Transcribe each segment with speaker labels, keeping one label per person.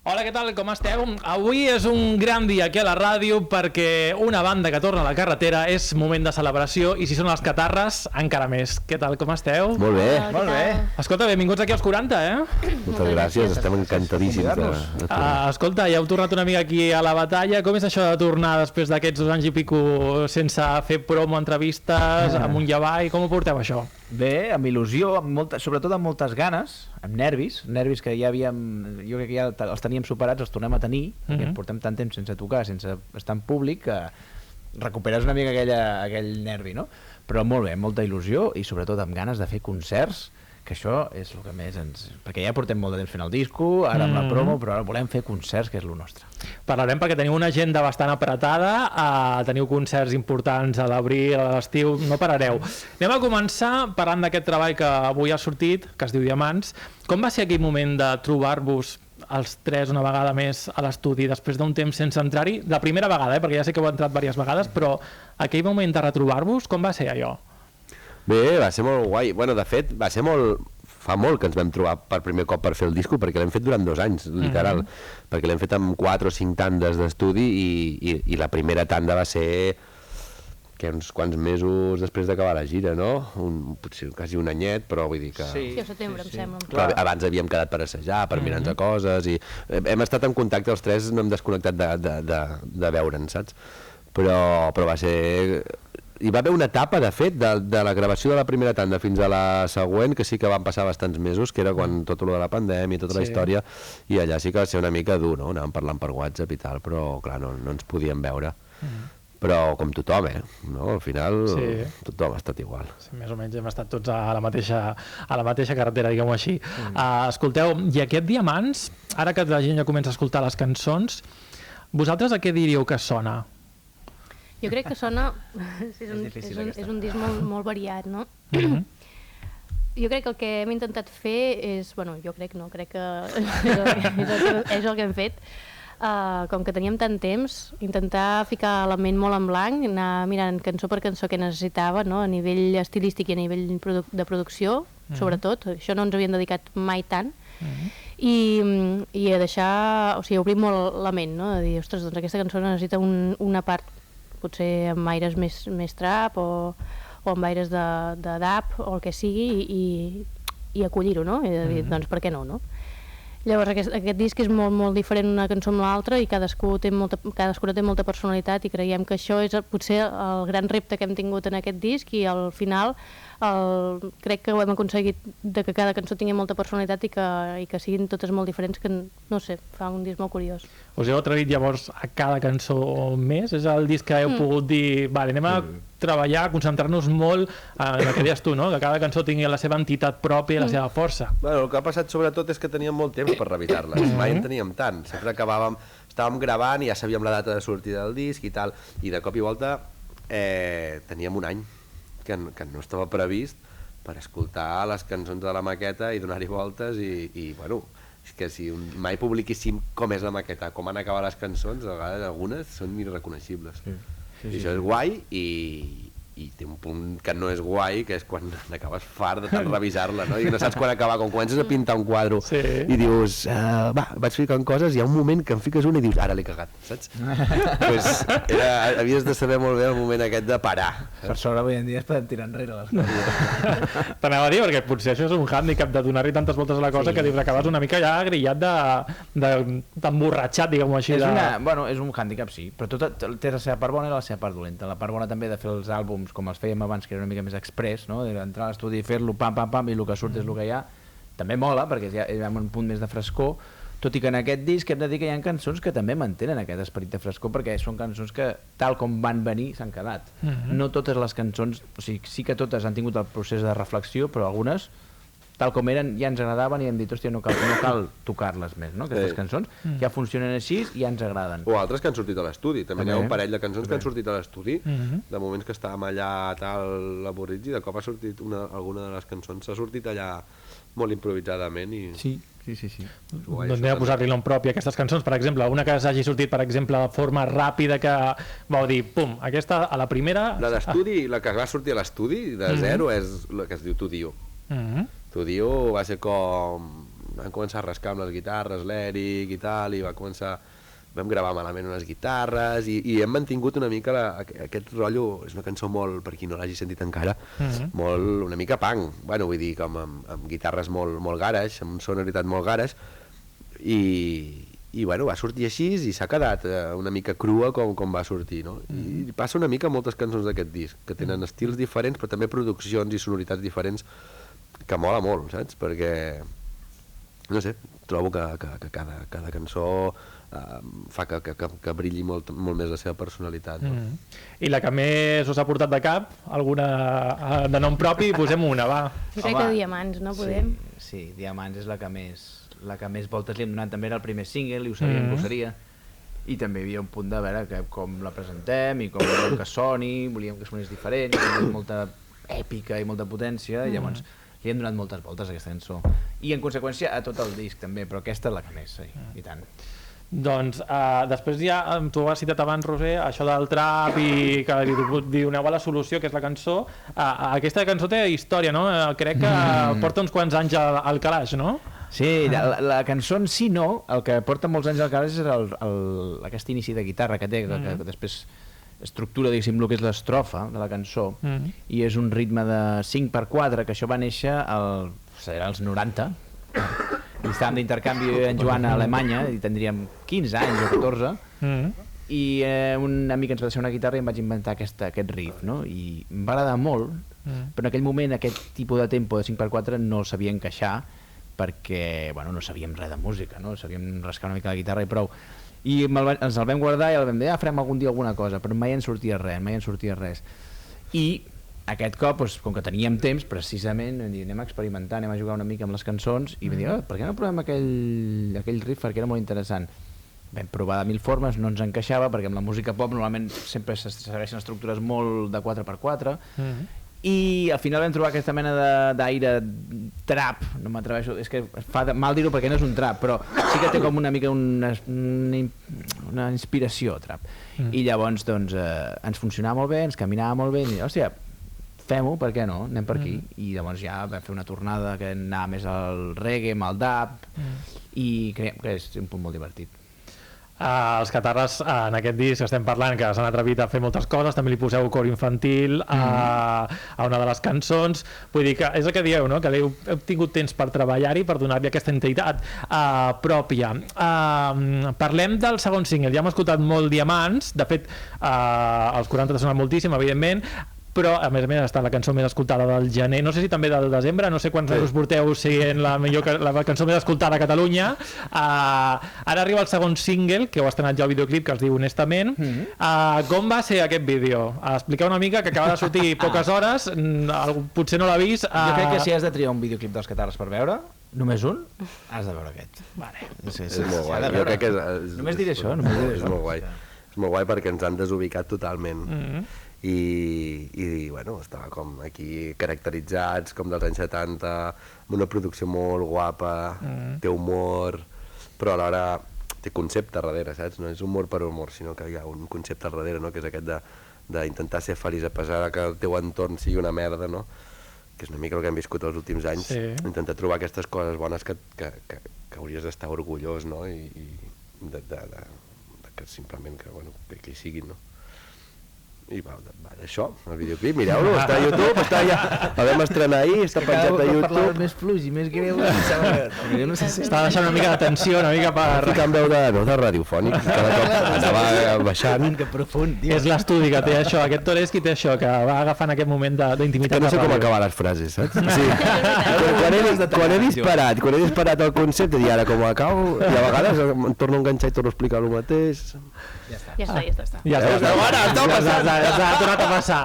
Speaker 1: Hola, què tal? Com esteu? Avui és un gran dia aquí a la ràdio perquè una banda que torna a la carretera és moment de celebració i si són els Catarres, encara més. Què tal? Com esteu?
Speaker 2: Molt bé.
Speaker 3: Molt bé.
Speaker 1: Escolta, benvinguts aquí als 40,
Speaker 2: Moltes gràcies, estem encantadíssims de tornar.
Speaker 1: Escolta, ja heu tornat una mica aquí a la batalla. Com és això de tornar després d'aquests 2 anys i pico sense fer promo, entrevistes, amunt i avall? Com ho porteu, això?
Speaker 3: Bé, amb il·lusió, sobretot amb moltes ganes, amb nervis que ja havíem, jo crec que ja els teníem superats, els tornem a tenir, perquè portem tant temps sense tocar, sense estar en públic, que recuperes una mica aquell nervi, no? Però molt bé, molta il·lusió i sobretot amb ganes de fer concerts, que això és el que més ens... Perquè ja portem molt de temps fent el disco, ara amb la promo, però ara volem fer concerts, que és el nostre.
Speaker 1: Parlarem perquè teniu una agenda bastant apretada, teniu concerts importants a l'abril, a l'estiu, no parareu. Anem a començar parlant d'aquest treball que avui ha sortit, que es diu Diamants. Com va ser aquell moment de trobar-vos els 3 una vegada més a l'estudi després d'un temps sense entrar-hi? La primera vegada, perquè ja sé que heu entrat diverses vegades, però aquell moment de retrobar-vos, com va ser allò?
Speaker 2: Bé, va ser molt guai. Bueno, de fet, va ser molt... Fa molt que ens vam trobar per primer cop per fer el disco, perquè l'hem fet durant 2 anys, literal. Perquè l'hem fet amb 4 o 5 tandes d'estudi i la primera tanda va ser que uns quants mesos després d'acabar la gira, no? Potser quasi un anyet, però vull dir que...
Speaker 4: Sí, al setembre, em sembla.
Speaker 2: Però abans havíem quedat per assajar, per mirar-nos coses, i hem estat en contacte els 3, no hem desconnectat de veure'ns, saps? Però va ser... Hi va haver una etapa, de fet, de la gravació de la primera tanda fins a la següent, que sí que van passar bastants mesos, que era quan tot el de la pandèmia, tota la història, i allà sí que va ser una mica dur, no? Anàvem parlant per WhatsApp i tal, però clar, no ens podíem veure. Però com tothom, no? Al final tothom ha estat igual.
Speaker 1: Sí, més o menys hem estat tots a la mateixa carretera, diguem-ho així. Escolteu, i aquest Diamants, ara que la gent ja comença a escoltar les cançons, vosaltres a què diríeu que sona?
Speaker 4: Jo crec que sona... és un disc molt variat, no? Jo crec que el que hem intentat fer és... Bueno, jo crec que és el que hem fet. Com que teníem tant temps, intentar ficar la ment molt en blanc, anar mirant cançó per cançó que necessitava, no? A nivell estilístic i a nivell de producció, sobretot. Això no ens havíem dedicat mai tant. I a deixar... O sigui, obrir molt la ment, no? De dir, ostres, doncs aquesta cançó necessita una part potser amb aires més trap o amb aires de dub o el que sigui i acollir-ho, no? I dir, doncs per què no, no? Llavors aquest disc és molt diferent una cançó amb l'altra i cadascuna té molta personalitat i creiem que això és potser el gran repte que hem tingut en aquest disc i al final crec que ho hem aconseguit de que cada cançó tingui molta personalitat i que siguin totes molt diferents, que no sé, fa un disc molt curiós.
Speaker 1: Us heu atrevit llavors a cada cançó més? És el disc que heu pogut dir, vale, anem a treballar, concentrar-nos molt en el que deies tu, no? Que cada cançó tingui la seva entitat pròpia i la seva força.
Speaker 2: Bueno, el que ha passat sobretot és que teníem molt temps per revisar-les, mai en teníem tant. Sempre estàvem gravant i ja sabíem la data de sortida del disc i tal, i de cop i volta teníem un any que no estava previst per escoltar les cançons de la maqueta i donar-hi voltes i bueno, és que si mai publiquíssim com és la maqueta, com han acabat les cançons, a vegades algunes són irreconeixibles. I això és guai i té un punt que no és guai, que és quan n'acabes fart de tant revisar-la, no? I no saps quan acabar, quan comences a pintar un quadre i dius, va, vaig ficant coses i hi ha un moment que em fiques una i dius, ara l'he cagat, saps? Pues havies de saber molt bé el moment aquest de parar.
Speaker 3: Per sort avui en dia es poden tirar enrere les coses.
Speaker 1: T'anava a dir, perquè potser això és un hàndicap de donar-hi tantes voltes a la cosa que dius, acabes una mica ja grillat d'emborratxat, diguem-ho així.
Speaker 3: Bueno, és un hàndicap, sí, però tot té la seva part bona i la seva part dolenta. La part bona també de fer els àlbums com els fèiem abans, que era una mica més express, no? D'entrar a l'estudi i fer-lo pam i el que surt és el que hi ha, també mola perquè hi ha un punt més de frescor, tot i que en aquest disc hem de dir que hi ha cançons que també mantenen aquest esperit de frescor perquè són cançons que tal com van venir s'han quedat. No totes les cançons, o sigui, sí que totes han tingut el procés de reflexió, però algunes tal com eren ja ens agradaven i hem dit, hòstia, no cal tocar-les més, no? Aquestes cançons ja funcionen així i ja ens agraden.
Speaker 2: O altres que han sortit a l'estudi, també hi ha un parell de cançons que han sortit a l'estudi, de moments que estàvem allà tal avorrits i de cop ha sortit alguna de les cançons, s'ha sortit allà molt improvisadament i...
Speaker 3: Sí.
Speaker 1: Doncs anem a posar-li nom propi a aquestes cançons, per exemple, una que hagi sortit, per exemple, de forma ràpida que vau dir, pum, aquesta a la primera...
Speaker 2: La d'estudi, la que va sortir a l'estudi de zero és la que es diu Tu Dio. Tu Dio va ser com vam començar a rascar amb les guitarres, l'Eric i tal, i vam gravar malament unes guitarres i hem mantingut una mica aquest rotllo. És una cançó molt, per qui no l'hagi sentit encara, molt, una mica punk, bueno, vull dir, com amb guitarres molt garage, amb sonoritat molt garage, i bueno, va sortir així i s'ha quedat una mica crua com va sortir, no? I passa una mica moltes cançons d'aquest disc, que tenen estils diferents, però també produccions i sonoritats diferents, que mola molt, saps? Perquè, no sé, trobo que cada cançó fa que brilli molt més la seva personalitat. No?
Speaker 3: I la que més us ha portat de cap, alguna de nom propi, posem una, va.
Speaker 4: Jo crec que Diamants, no podem?
Speaker 3: Sí, Diamants és la que més voltes li hem donat. També era el primer single, i ho sabíem que ho seria. I també hi havia un punt de veure com la presentem i com volíem que soni, volíem que sonés diferent, que molta èpica i molta potència, i llavors li hem donat moltes voltes a aquesta cançó. I en conseqüència a tot el disc també, però aquesta és la que més, sí, i tant.
Speaker 1: Doncs després ja, tu ho has citat abans, Roser, això del trap i que li doneu a la solució, que és la cançó. Aquesta cançó té història, no? Crec que porta uns quants anys al calaix, no?
Speaker 3: Sí, la cançó en si no, el que porta molts anys al calaix és aquest inici de guitarra que té, que després estructura, diguéssim, el que és l'estrofa de la cançó, i és un ritme de 5/4, que això va néixer als 90, i estàvem d'intercanvi en Joan a Alemanya i tindríem 15 anys o 14, i un amic ens va deixar una guitarra i em vaig inventar aquest riff, no? I em va agradar molt, però en aquell moment aquest tipus de tempo de 5/4 no el sabia encaixar perquè no sabíem res de música, no? Sabíem rascar una mica la guitarra i prou. I ens el vam guardar i el vam dir, farem algun dia alguna cosa, però mai en sortia res. I aquest cop, com que teníem temps, precisament, vam dir, anem a experimentar, anem a jugar una mica amb les cançons, i vam dir, per què no provem aquell riff, perquè era molt interessant. Vam provar de 1000 formes, no ens encaixava, perquè amb la música pop normalment sempre se segueixen estructures molt de 4x4, i al final vam trobar aquesta mena d'aire trap, no m'atreveixo, és que fa mal dir-ho perquè no és un trap, però sí que té com una mica una inspiració trap. I llavors doncs ens funcionava molt bé, ens caminava molt bé, i hòstia, fem-ho, per què no? Anem per aquí. I llavors ja vam fer una tornada que anava més al reggae, amb el dub, i creiem que és un punt molt divertit.
Speaker 1: Els Catarres, en aquest disc estem parlant que s'han atrevit a fer moltes coses, també li poseu cor infantil a una de les cançons, vull dir que és el que dieu, no? Que heu tingut temps per treballar-hi, per donar-li aquesta entitat pròpia. Parlem del segon single, ja hem escoltat molt Diamants, de fet els 40 t'ha sonat moltíssim, evidentment, però a més ha estat la cançó més escoltada del gener, no sé si també del desembre, no sé quants mesos porteu sent la cançó més escoltada a Catalunya. Ara arriba el segon single, que heu estrenat ja el videoclip, que es diu Honestament. Com va ser aquest vídeo? Expliqueu una mica, que acaba de sortir poques hores, potser no l'ha vist.
Speaker 3: Jo crec que si has de triar un videoclip dels Catarres per veure, només un, has de veure aquest.
Speaker 2: És molt guai, jo crec que
Speaker 3: només diré això.
Speaker 2: És molt guai, és molt guai perquè ens han desubicat totalment. I bueno, estava com aquí caracteritzats com dels anys 70, amb una producció molt guapa, té humor, però alhora té concepte darrere, saps? No és humor per humor, sinó que hi ha un concepte al darrere, no? Que és aquest d'intentar ser feliç a pesar que el teu entorn sigui una merda, no? Que és una mica el que hem viscut els últims anys, intentar trobar aquestes coses bones que hauries d'estar orgullós, no? I que simplement que hi siguin, no? I va, això, el videoclip, mireu-lo, està a YouTube, està ja, el vam estrenar ahir, està penjat a YouTube.
Speaker 3: Parlava més fluix i més greu,
Speaker 1: està deixant una mica de tensió, una mica per...
Speaker 2: Ficant veu de radiofònic, cada cop anava baixant.
Speaker 3: Que profund, tio.
Speaker 1: És l'estudi que té això, aquest Toreski té això, que va agafant aquest moment d'intimitat.
Speaker 2: No sé com acabar les frases, saps? Sí. Quan he disparat el concepte, i ara com acabo, i a vegades em torno a enganxar i torno a explicar el mateix.
Speaker 4: Ja està.
Speaker 1: Ja ha tornat a passar.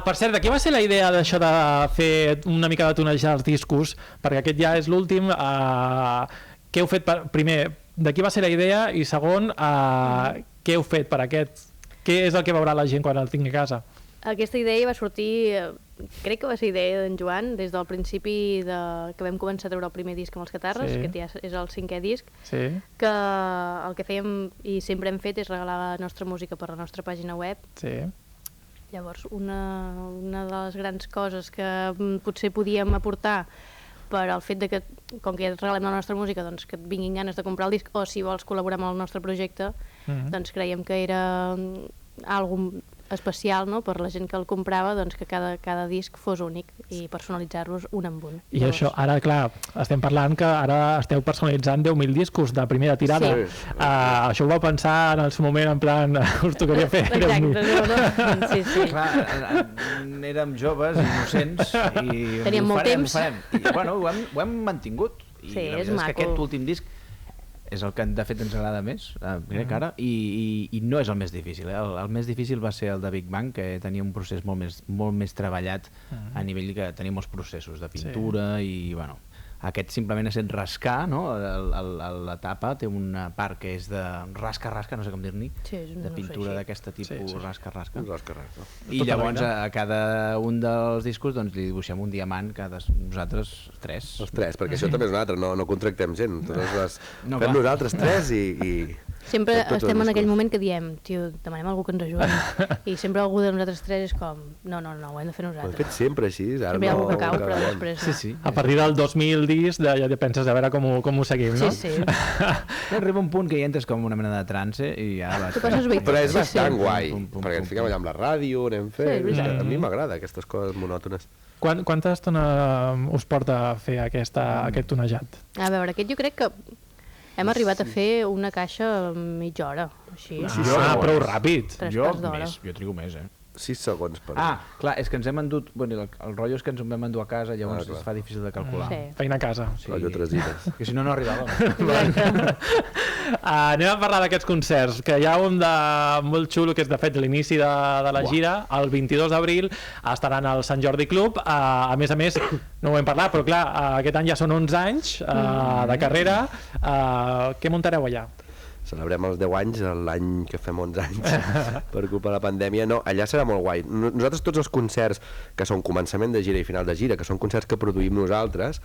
Speaker 1: Per cert, de què va ser la idea d'això de fer una mica de tonejar els discos? Perquè aquest ja és l'últim. Què heu fet primer? De qui va ser la idea? I segon, què heu fet per aquest? Què és el que veurà la gent quan el tingui a casa?
Speaker 4: Aquesta idea va sortir, crec que va ser idea d'en Joan, des del principi que vam començar a treure el primer disc amb els Catarres, que ja és el 5è disc, que el que fèiem i sempre hem fet és regalar la nostra música per la nostra pàgina web. Llavors, una de les grans coses que potser podíem aportar per al fet de que, com que ja et regalem la nostra música, doncs que et vinguin ganes de comprar el disc, o si vols col·laborar amb el nostre projecte, doncs creiem que era algo especial, no?, per la gent que el comprava, doncs que cada disc fos únic i personalitzar-los un amb un.
Speaker 1: I llavors... això, ara, clar, estem parlant que ara esteu personalitzant 10.000 discos de primera tirada.
Speaker 4: Sí.
Speaker 1: Això ho vau pensar en el seu moment, en plan, us tocaria fer 10.000.
Speaker 4: Exacte, sí.
Speaker 3: Clar, érem joves, innocents, i
Speaker 4: teníem molt temps.
Speaker 3: I, bueno, ho hem mantingut. I
Speaker 4: sí,
Speaker 3: la veritat és que aquest últim disc és el que de fet ens agrada més, crec ara, i no és el més difícil. El més difícil va ser el de Big Bang, que tenia un procés molt més treballat a nivell que tenia molts processos de pintura i, bueno, aquest simplement és rascar, no? La tapa té una part que és de rasca, no sé com dir-n'hi, de pintura d'aquesta tipus rasca. I llavors a cada un dels discos doncs, li dibuixem un diamant, nosaltres tres.
Speaker 2: Els tres, perquè això també és un altre, no contractem gent, fem nosaltres tres i...
Speaker 4: Sempre estem en aquell moment que diem, tio, demanem algú que ens ajudi, i sempre algú de nosaltres tres és com, no, ho hem de fer nosaltres.
Speaker 2: Ho hem fet sempre així, ara
Speaker 4: sempre hi ha algú que cau, però després no.
Speaker 1: Sí. A partir del 2000 disc ja penses a veure com ho seguim, no?
Speaker 4: Sí.
Speaker 3: Arriba un punt que hi entres com una mena de trance i ja vas...
Speaker 2: Però és bastant guai, perquè ens fiquem allà amb la ràdio, anem fent... A mi m'agrada aquestes coses monòtones.
Speaker 1: Quanta estona us porta a fer aquest tonejat?
Speaker 4: A veure, aquest jo crec que hem arribat a fer una caixa a mitja hora, així.
Speaker 1: Prou ràpid.
Speaker 3: Jo trigo més,
Speaker 2: 6 segons per...
Speaker 3: clar, és que ens hem endut... Bueno, el rotllo és que ens ho vam endur a casa, llavors es fa difícil de calcular.
Speaker 1: Feina a casa.
Speaker 2: Rotllo 3 dies.
Speaker 3: Que si no arribàvem.
Speaker 1: Anem a parlar d'aquests concerts, que hi ha un de molt xulo, que és de fet l'inici de la gira. El 22 d'abril estaran al Sant Jordi Club. A més, no ho hem parlat, però clar, aquest any ja són 11 anys de carrera. Què muntareu allà?
Speaker 2: Celebrem els 10 anys, l'any que fem 11 anys per culpa de la pandèmia. No, allà serà molt guai. Nosaltres tots els concerts que són començament de gira i final de gira, que són concerts que produïm nosaltres,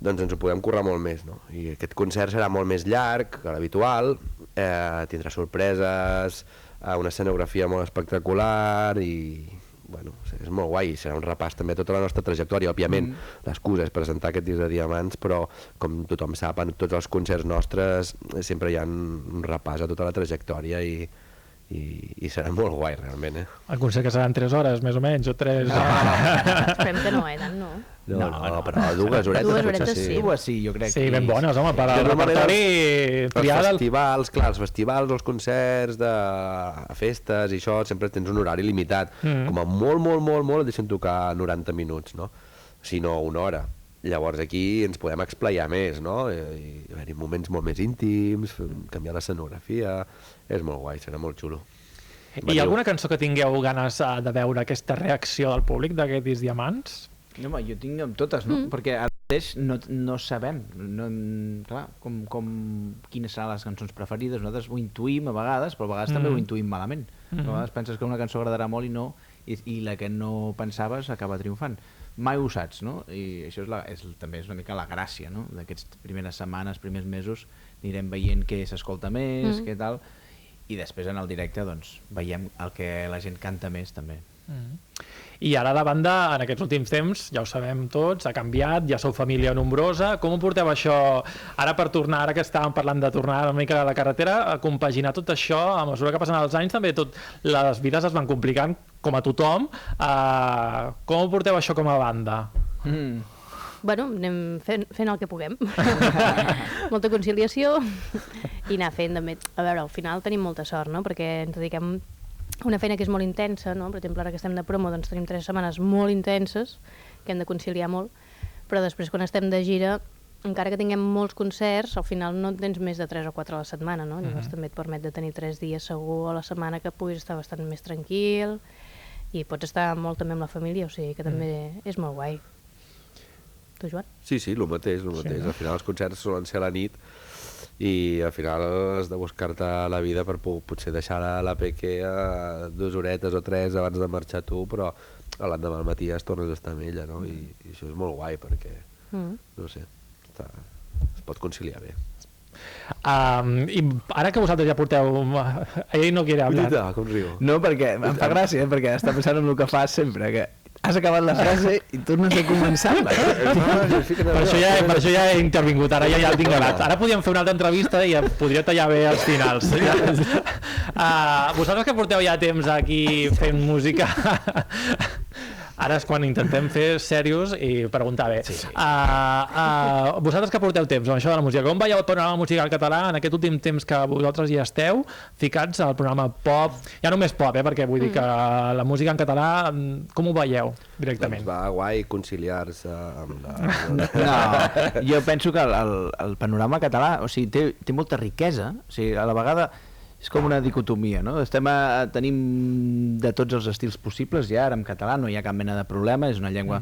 Speaker 2: doncs ens ho podem currar molt més, no? I aquest concert serà molt més llarg que l'habitual, tindrà sorpreses, una escenografia molt espectacular i... Bueno, és molt guai, serà un repàs també a tota la nostra trajectòria. Òbviament, l'excusa és presentar aquest disc de Diamants, però com tothom sap, en tots els concerts nostres sempre hi ha un repàs a tota la trajectòria i serà molt guai, realment.
Speaker 1: El concert que seran 3 hores, més o menys, o 3...
Speaker 4: Esperem que no, tant no.
Speaker 2: No, però 2 horetes.
Speaker 4: 2 horetes, sí.
Speaker 3: Sí, jo crec.
Speaker 1: Sí, ben bones, home, per al repertori triat.
Speaker 2: Els festivals, els concerts de festes i això, sempre tens un horari limitat. Com a molt, et deixen tocar 90 minuts, no? Si no, 1 hora. Llavors aquí ens podem explayar més, no? I haver-hi moments molt més íntims, canviar l'escenografia... És molt guai, serà molt xulo.
Speaker 1: I hi ha alguna cançó que tingueu ganes de veure aquesta reacció del públic d'aquest disc Diamants?
Speaker 3: No, home, jo tinc amb totes, no? Perquè ara mateix no sabem clar, quines seran les cançons preferides. Nosaltres ho intuïm a vegades, però a vegades també ho intuïm malament. A vegades penses que una cançó agradarà molt i la que no pensaves acaba triomfant. Mai ho saps, no? I això també és una mica la gràcia, no? D'aquests primeres setmanes, primers mesos, anirem veient què s'escolta més, què tal, i després en el directe doncs, veiem el que la gent canta més també.
Speaker 1: I ara la banda, en aquests últims temps, ja ho sabem tots, ha canviat, ja sou família nombrosa. Com ho porteu això ara per tornar, ara que estàvem parlant de tornar una mica a la carretera, a compaginar tot això, a mesura que passen els anys també les vides es van complicant com a tothom. Com ho porteu això com a banda?
Speaker 4: Bueno, anem fent el que puguem. Molta conciliació i anar fent també. A veure, al final tenim molta sort, no? Perquè ens dediquem a una feina que és molt intensa, no? Per exemple, ara que estem de promo, doncs tenim 3 setmanes molt intenses, que hem de conciliar molt, però després quan estem de gira, encara que tinguem molts concerts, al final no tens més de 3 o 4 a la setmana, no? Llavors també et permet de tenir 3 dies segur a la setmana que puguis estar bastant més tranquil i pots estar molt també amb la família, o sigui que també és molt guai. Tu, Joan?
Speaker 2: Sí, el mateix. Al final els concerts solen ser a la nit i al final has de buscar-te la vida per potser deixar la Peque a 2 horetes o 3 abans de marxar tu, però l'endemà al matí ja es tornes a estar amb ella, no? I això és molt guai perquè, no sé, es pot conciliar bé.
Speaker 1: I ara que vosaltres ja porteu... Ell no quiere hablar.
Speaker 2: Com riu.
Speaker 3: No, perquè em fa gràcia, perquè està pensant en el que fas sempre, que has acabat la frase i tornes a començar-la.
Speaker 1: Per això ja he intervingut, ara ja el tinc galat. Ara podríem fer una altra entrevista i podria tallar bé els finals. Vosaltres que porteu ja temps aquí fent música, ara és quan intentem fer serios i preguntar bé. Vosaltres que porteu temps amb això de la música, com veieu el panorama musical català en aquest últim temps que vosaltres hi esteu ficats al programa pop, ja només pop, perquè vull dir que la música en català, com ho veieu directament?
Speaker 2: Doncs va guai conciliar-se amb la...
Speaker 3: No, jo penso que el panorama català, o sigui, té molta riquesa, o sigui, a la vegada és com una dicotomia, no? Tenim de tots els estils possibles ja, ara en català no hi ha cap mena de problema, és una llengua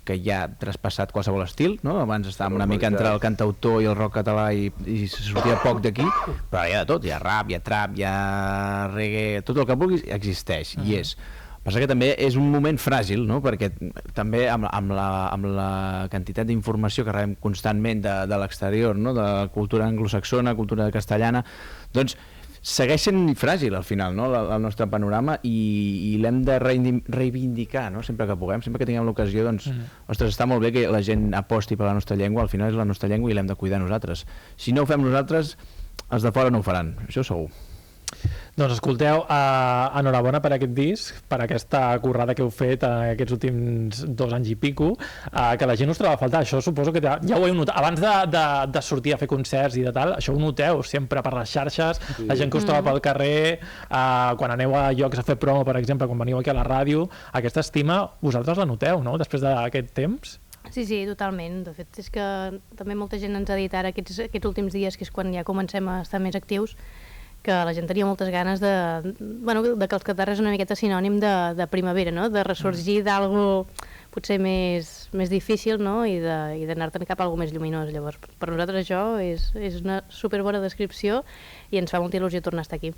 Speaker 3: que ja ha traspassat qualsevol estil, no? Abans estàvem una mica entre el cantautor i el rock català i se sortia poc d'aquí, però hi ha de tot, hi ha rap, hi ha trap, hi ha reggae, tot el que vulguis existeix, i és. Passa que també és un moment fràgil, no? Perquè també amb la quantitat d'informació que rebem constantment de l'exterior, no? De la cultura anglosaxona, cultura castellana, doncs segueix sent fràgil al final, no? El nostre panorama, i l'hem de reivindicar, no? Sempre que puguem, sempre que tinguem l'ocasió, doncs, ostres, està molt bé que la gent aposti per la nostra llengua, al final és la nostra llengua i l'hem de cuidar nosaltres. Si no ho fem nosaltres, els de fora no ho faran, això segur.
Speaker 1: Doncs escolteu, enhorabona per aquest disc, per aquesta currada que heu fet aquests últims 2 anys i pico, que la gent us troba a faltar. Això suposo que ja ho heu notat. Abans de sortir a fer concerts i de tal, això ho noteu sempre per les xarxes, la gent que us troba pel carrer, quan aneu a llocs a fer promo, per exemple, quan veniu aquí a la ràdio, aquesta estima vosaltres la noteu, no?, després d'aquest temps?
Speaker 4: Sí, totalment. De fet, és que també molta gent ens ha dit ara aquests últims dies, que és quan ja comencem a estar més actius, que la gent tenia moltes ganes de que els Catarres és una miqueta sinònim de primavera, no? De ressorgir d'algo potser més difícil, no? I d'anar-te'n cap a algo més lluminós. Llavors, per nosaltres això és una superbona descripció i ens fa molta il·lusió tornar a estar aquí.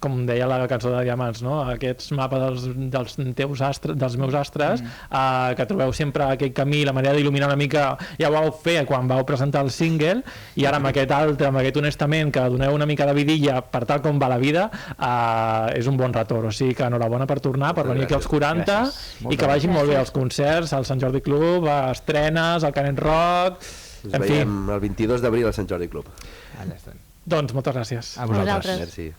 Speaker 1: Com deia la cançó de Diamants, no? Aquests mapes dels meus astres, que trobeu sempre aquell camí, la manera d'il·luminar una mica, ja ho vau fer quan vau presentar el single, i ara amb aquest altre, amb aquest honestament, que doneu una mica de vidilla per tal com va la vida, és un bon retorn. O sigui que enhorabona per tornar, per venir aquí als 40, i que vagin molt bé els concerts, al Sant Jordi Club, a estrenes, al Canet Rock...
Speaker 2: Ens veiem el 22 d'abril al Sant Jordi Club.
Speaker 3: Allà estem.
Speaker 1: Doncs moltes gràcies.
Speaker 3: A vosaltres.
Speaker 2: Merci.